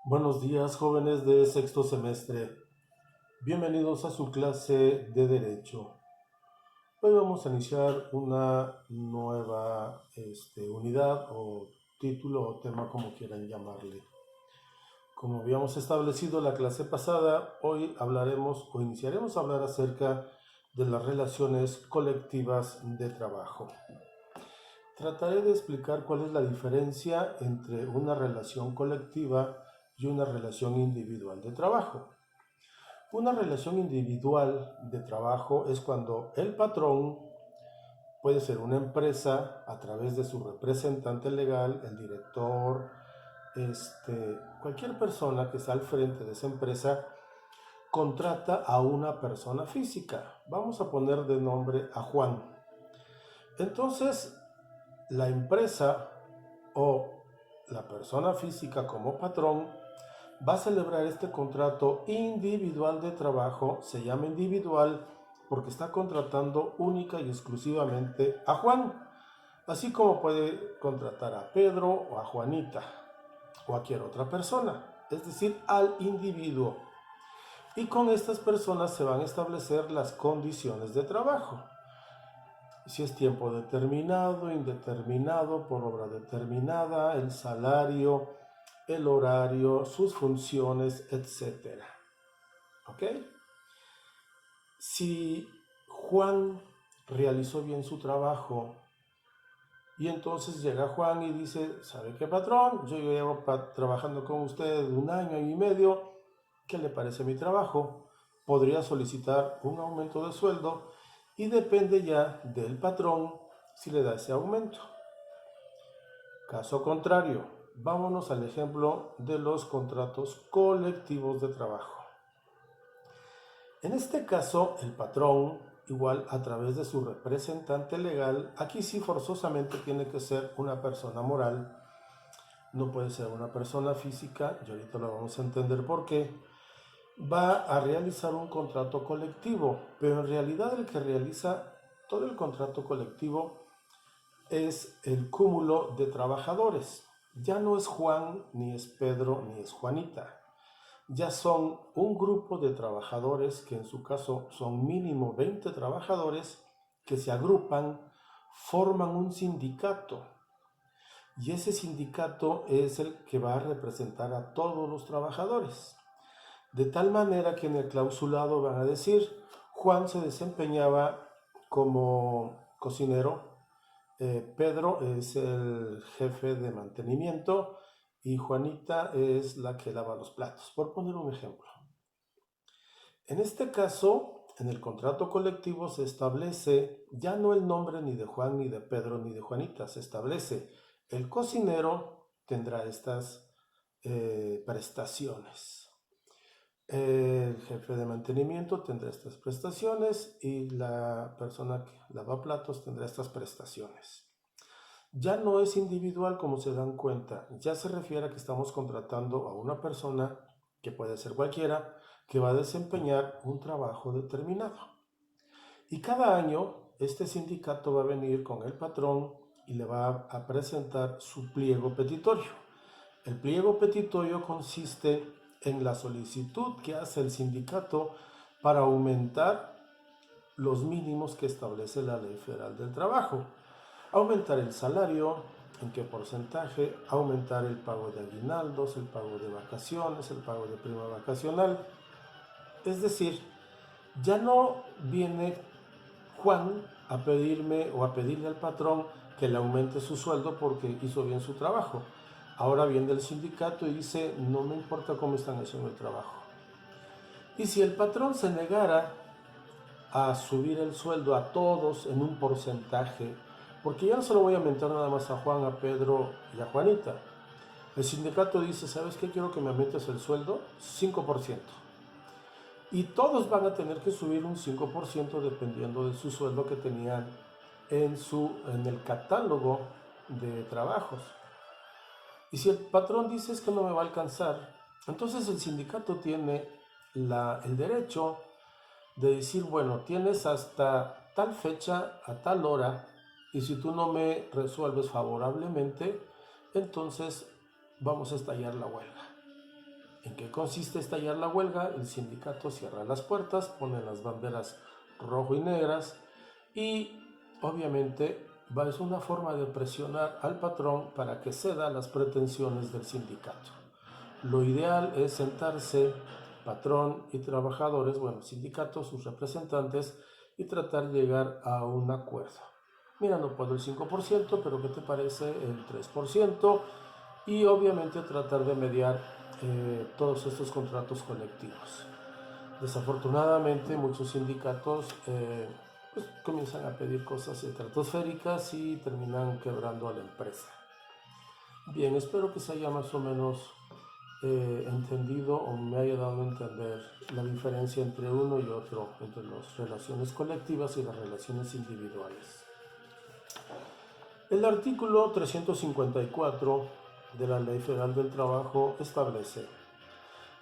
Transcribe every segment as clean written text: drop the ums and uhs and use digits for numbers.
Buenos días, jóvenes de sexto semestre. Bienvenidos a su clase de Derecho. Hoy vamos a iniciar una nueva unidad o título o tema, como quieran llamarle. Como habíamos establecido la clase pasada, hoy hablaremos o iniciaremos a hablar acerca de las relaciones colectivas de trabajo. Trataré de explicar cuál es la diferencia entre una relación colectiva y una relación individual de trabajo. Una relación individual de trabajo es cuando el patrón, puede ser una empresa a través de su representante legal, el director, cualquier persona que está al frente de esa empresa, contrata a una persona física. Vamos a poner de nombre a Juan. Entonces, la empresa o la persona física como patrón va a celebrar este contrato individual de trabajo. Se llama individual porque está contratando única y exclusivamente a Juan, así como puede contratar a Pedro o a Juanita o a cualquier otra persona, es decir, al individuo. Y con estas personas se van a establecer las condiciones de trabajo. Si es tiempo determinado, indeterminado, por obra determinada, el salario, el horario, sus funciones, etc. ¿Ok? Si Juan realizó bien su trabajo y entonces llega Juan y dice, ¿sabe qué, patrón? Yo llevo trabajando con usted 1 año y medio, ¿qué le parece mi trabajo? Podría solicitar un aumento de sueldo y depende ya del patrón si le da ese aumento. Caso contrario, vámonos al ejemplo de los contratos colectivos de trabajo. En este caso, el patrón, igual a través de su representante legal, aquí sí forzosamente tiene que ser una persona moral, no puede ser una persona física, y ahorita lo vamos a entender por qué, va a realizar un contrato colectivo, pero en realidad el que realiza todo el contrato colectivo es el cúmulo de trabajadores. Ya no es Juan, ni es Pedro, ni es Juanita. Ya son un grupo de trabajadores, que en su caso son mínimo 20 trabajadores, que se agrupan, forman un sindicato. Y ese sindicato es el que va a representar a todos los trabajadores. De tal manera que en el clausulado van a decir, Juan se desempeñaba como cocinero, Pedro es el jefe de mantenimiento y Juanita es la que lava los platos, por poner un ejemplo. En este caso, en el contrato colectivo se establece ya no el nombre ni de Juan, ni de Pedro, ni de Juanita, se establece el cocinero tendrá estas prestaciones. El jefe de mantenimiento tendrá estas prestaciones y la persona que lava platos tendrá estas prestaciones. Ya no es individual, como se dan cuenta, ya se refiere a que estamos contratando a una persona, que puede ser cualquiera, que va a desempeñar un trabajo determinado. Y cada año este sindicato va a venir con el patrón y le va a presentar su pliego petitorio. El pliego petitorio consiste en la solicitud que hace el sindicato para aumentar los mínimos que establece la Ley Federal del Trabajo. Aumentar el salario, en qué porcentaje, aumentar el pago de aguinaldos, el pago de vacaciones, el pago de prima vacacional. Es decir, ya no viene Juan a pedirme o a pedirle al patrón que le aumente su sueldo porque hizo bien su trabajo. Ahora viene el sindicato y dice, no me importa cómo están haciendo el trabajo. Y si el patrón se negara a subir el sueldo a todos en un porcentaje, porque ya no se lo voy a aumentar nada más a Juan, a Pedro y a Juanita. El sindicato dice, ¿sabes qué? Quiero que me aumentes el sueldo 5%. Y todos van a tener que subir un 5% dependiendo de su sueldo que tenían en el catálogo de trabajos. Y si el patrón dice es que no me va a alcanzar, entonces el sindicato tiene el derecho de decir, bueno, tienes hasta tal fecha, a tal hora, y si tú no me resuelves favorablemente, entonces vamos a estallar la huelga. ¿En qué consiste estallar la huelga? El sindicato cierra las puertas, pone las banderas rojo y negras y obviamente es una forma de presionar al patrón para que ceda a las pretensiones del sindicato. Lo ideal es sentarse, patrón y trabajadores, sindicatos, sus representantes, y tratar de llegar a un acuerdo. Mira, no puedo el 5%, pero ¿qué te parece el 3%? Y obviamente tratar de mediar todos estos contratos colectivos. Desafortunadamente muchos sindicatos comienzan a pedir cosas estratosféricas y terminan quebrando a la empresa. Bien, espero que se haya más o menos entendido o me haya dado a entender la diferencia entre uno y otro, entre las relaciones colectivas y las relaciones individuales. El artículo 354 de la Ley Federal del Trabajo establece: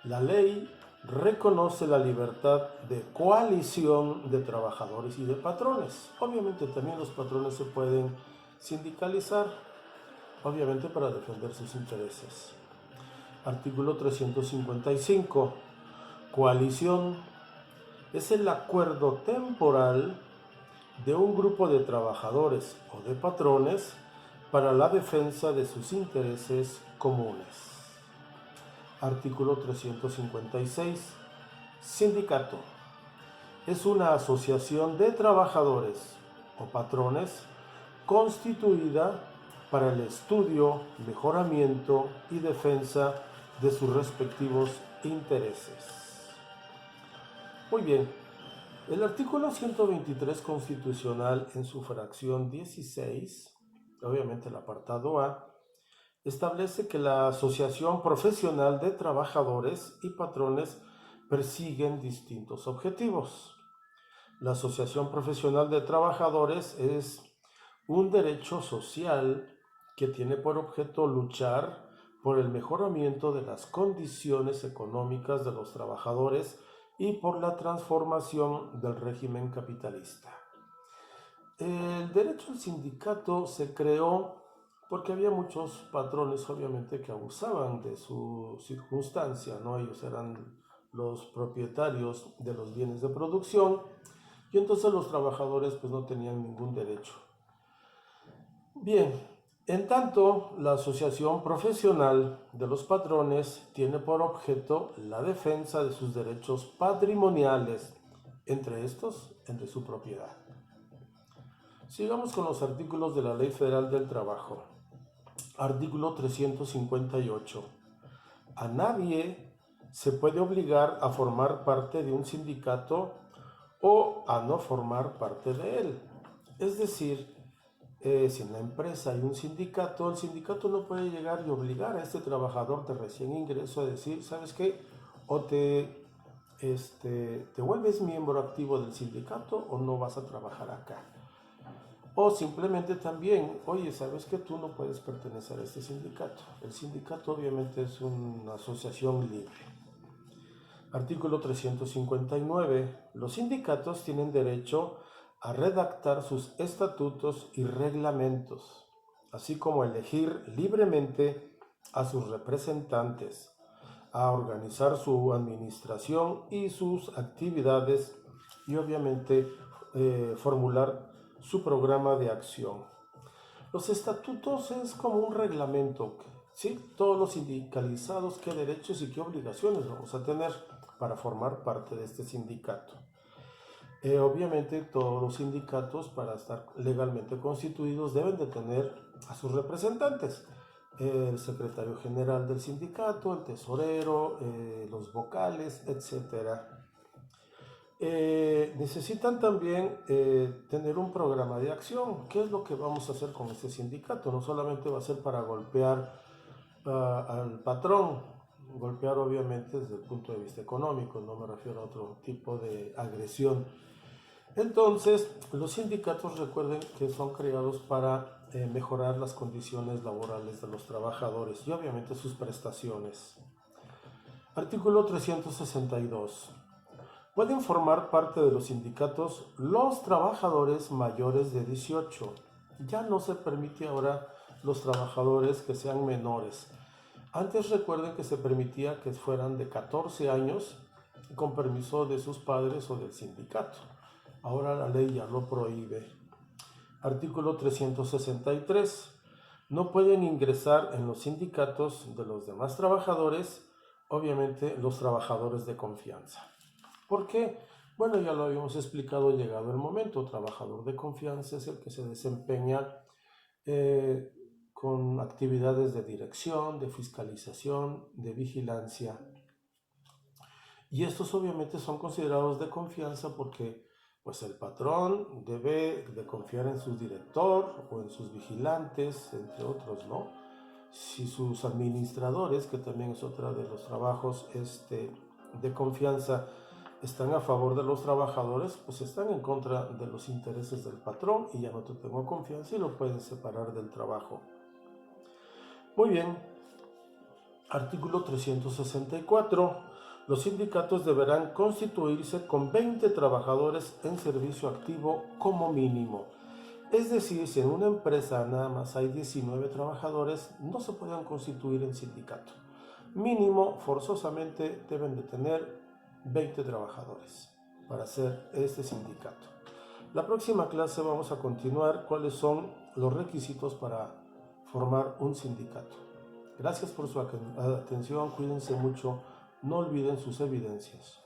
la ley reconoce la libertad de coalición de trabajadores y de patrones. Obviamente también los patrones se pueden sindicalizar, obviamente para defender sus intereses. Artículo 355. Coalición es el acuerdo temporal de un grupo de trabajadores o de patrones para la defensa de sus intereses comunes. Artículo 356. Sindicato es una asociación de trabajadores o patrones constituida para el estudio, mejoramiento y defensa de sus respectivos intereses. Muy bien, el artículo 123 constitucional en su fracción 16, obviamente el apartado A, establece que la Asociación Profesional de Trabajadores y Patrones persiguen distintos objetivos. La Asociación Profesional de Trabajadores es un derecho social que tiene por objeto luchar por el mejoramiento de las condiciones económicas de los trabajadores y por la transformación del régimen capitalista. El derecho al sindicato se creó porque había muchos patrones, obviamente, que abusaban de su circunstancia, ¿no? Ellos eran los propietarios de los bienes de producción y entonces los trabajadores pues no tenían ningún derecho. Bien, en tanto, la Asociación Profesional de los Patrones tiene por objeto la defensa de sus derechos patrimoniales, entre estos, entre su propiedad. Sigamos con los artículos de la Ley Federal del Trabajo. Artículo 358. A nadie se puede obligar a formar parte de un sindicato o a no formar parte de él. Es decir, si en la empresa hay un sindicato, el sindicato no puede llegar y obligar a este trabajador de recién ingreso a decir, ¿sabes qué? O te vuelves miembro activo del sindicato o no vas a trabajar acá. O simplemente también, oye, ¿sabes que tú no puedes pertenecer a este sindicato? El sindicato obviamente es una asociación libre. Artículo 359. Los sindicatos tienen derecho a redactar sus estatutos y reglamentos, así como a elegir libremente a sus representantes, a organizar su administración y sus actividades y obviamente formular su programa de acción. Los estatutos es como un reglamento, ¿sí? Todos los sindicalizados, qué derechos y qué obligaciones vamos a tener para formar parte de este sindicato. Obviamente todos los sindicatos, para estar legalmente constituidos, deben de tener a sus representantes. El secretario general del sindicato, el tesorero, los vocales, etc. Necesitan también tener un programa de acción. ¿Qué es lo que vamos a hacer con este sindicato? No solamente va a ser para golpear al patrón, golpear obviamente desde el punto de vista económico, no me refiero a otro tipo de agresión. Entonces, los sindicatos, recuerden que son creados para mejorar las condiciones laborales de los trabajadores y obviamente sus prestaciones. Artículo 362. Pueden formar parte de los sindicatos los trabajadores mayores de 18. Ya no se permite ahora los trabajadores que sean menores. Antes recuerden que se permitía que fueran de 14 años con permiso de sus padres o del sindicato. Ahora la ley ya lo prohíbe. Artículo 363. No pueden ingresar en los sindicatos de los demás trabajadores, obviamente los trabajadores de confianza. ¿Por qué? Bueno, ya lo habíamos explicado llegado el momento. Trabajador de confianza es el que se desempeña con actividades de dirección, de fiscalización, de vigilancia. Y estos obviamente son considerados de confianza porque pues el patrón debe de confiar en su director o en sus vigilantes, entre otros, ¿no? Si sus administradores, que también es otro de los trabajos de confianza, están a favor de los trabajadores, pues están en contra de los intereses del patrón y ya no te tengo confianza y lo pueden separar del trabajo. Muy bien. Artículo 364. Los sindicatos deberán constituirse con 20 trabajadores en servicio activo como mínimo. Es decir, si en una empresa nada más hay 19 trabajadores, no se pueden constituir en sindicato. Mínimo, forzosamente, deben de tener 20 trabajadores para hacer este sindicato. La próxima clase vamos a continuar cuáles son los requisitos para formar un sindicato. Gracias por su atención, cuídense mucho, no olviden sus evidencias.